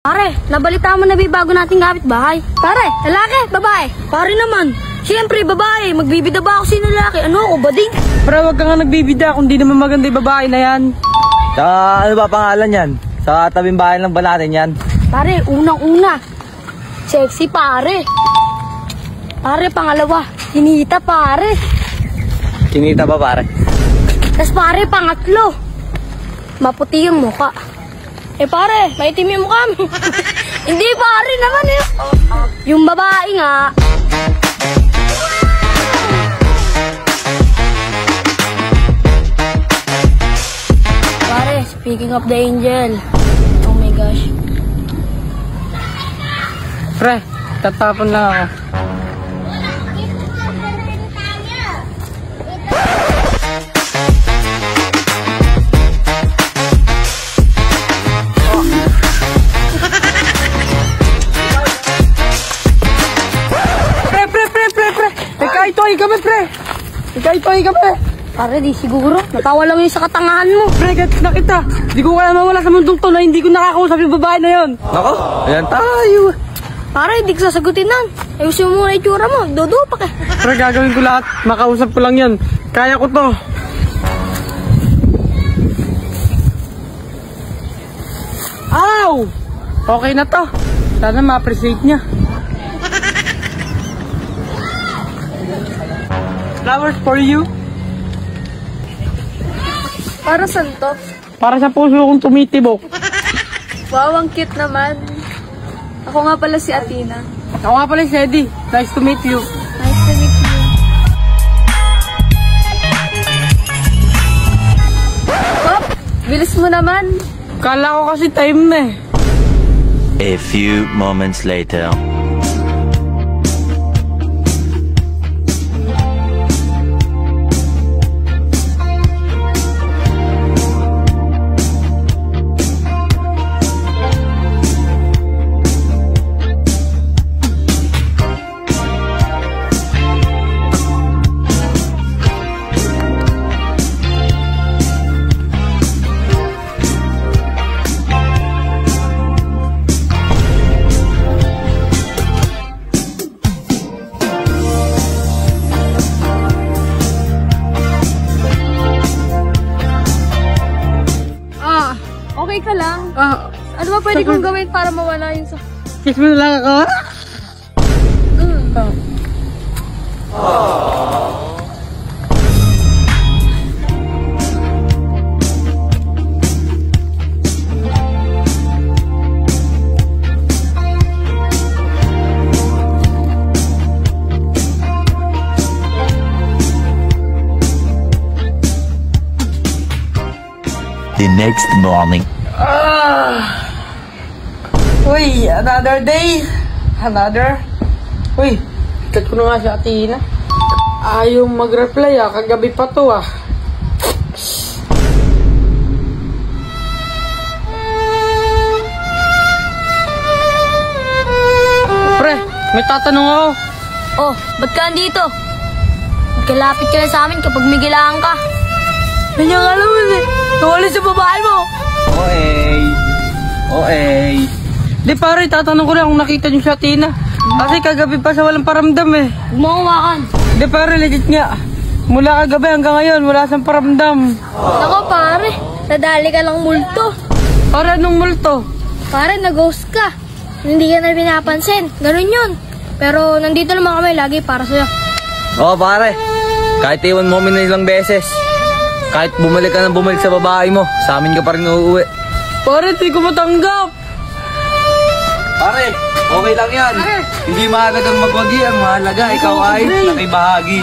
Pare, nabalita mo na ba bago nating kapitbahay? Pare, lalaki, babae? Pare naman, siyempre babae, magbibida ba ako sino lalaki? Ano ako, bading? Pre, wag ka nga nagbibida kung di naman maganda yung babae na yan. Tsaka ano ba pangalan yan? Sa tabing bahay lang ba natin yan? Pare, unang-una, sexy pare. Pare, pangalawa, kinita pare. Kinita ba pare? Tapos pare, pangatlo, maputi yung muka. Eh pare, maitim yung mukha mo. Hindi pare naman eh. Yung babae nga. Pare, speaking of the angel. Oh my gosh. Pre, tatapon lang ako. Ikaitoy kami, pre! Ikaitoy kami! Pare, di siguro. Natawa lang yun sa katangahan mo. Pre, gets na kita. Di ko kaya mawala sa mundong to na hindi ko nakakausap yung babae na yun. Nako, ayan tayo. Pare, di ko sasagutin nun. Ayusin mo muna itsura mo. Dodo pa ka. Pre, gagawin ko lahat. Makausap ko lang yan. Kaya ko to. Ow! Okay na to. Sana ma-appreciate niya. Flowers for you. Para saan to? Para sa puso kong tumitibok. Wow, ang cute naman. Ako nga pala si Athena. Ako nga pala si Eddie. Nice to meet you. Nice to meet you. Oh, bilis mo naman. Kala ko kasi time na eh. A few moments later. Okay ka lang? Ano ba pwede kong gawin para mawala yung Kiss mo na lang ako. The next morning. Uy, another day. Uy, ikat ko na nga si Athena. Ayaw mag-reply kagabi pa to Pre, may tatanong ako. Oh, ba't ka nandito? Magkalapit ka na sa amin kapag may kailangan ka. Kanyang alam mo eh. Nawala sa babae mo. Okay. Di pare, tatanong ko lang kung nakita niyo si Athena. Kasi kagabi pa sa walang paramdam eh. Huwag mo hawakan. Di pare, legit nga. Mula kagabi hanggang ngayon, wala siyang paramdam. Nako pare, nadali ka lang multo. Pare, anong multo? Pare, nag-ghost ka. Hindi ka na pinapansin. Ganun yun. Pero nandito naman kami lagi para sa'yo. Oo pare, kahit iwan mo na ilang beses. Kahit bumalik ka sa babae mo, sa amin ka pa rin uuwi. Pare, di ko matanggap. Pare, okay lang yan. Hindi mahalagang magwagi, ang mahalaga ikaw ay nakibahagi.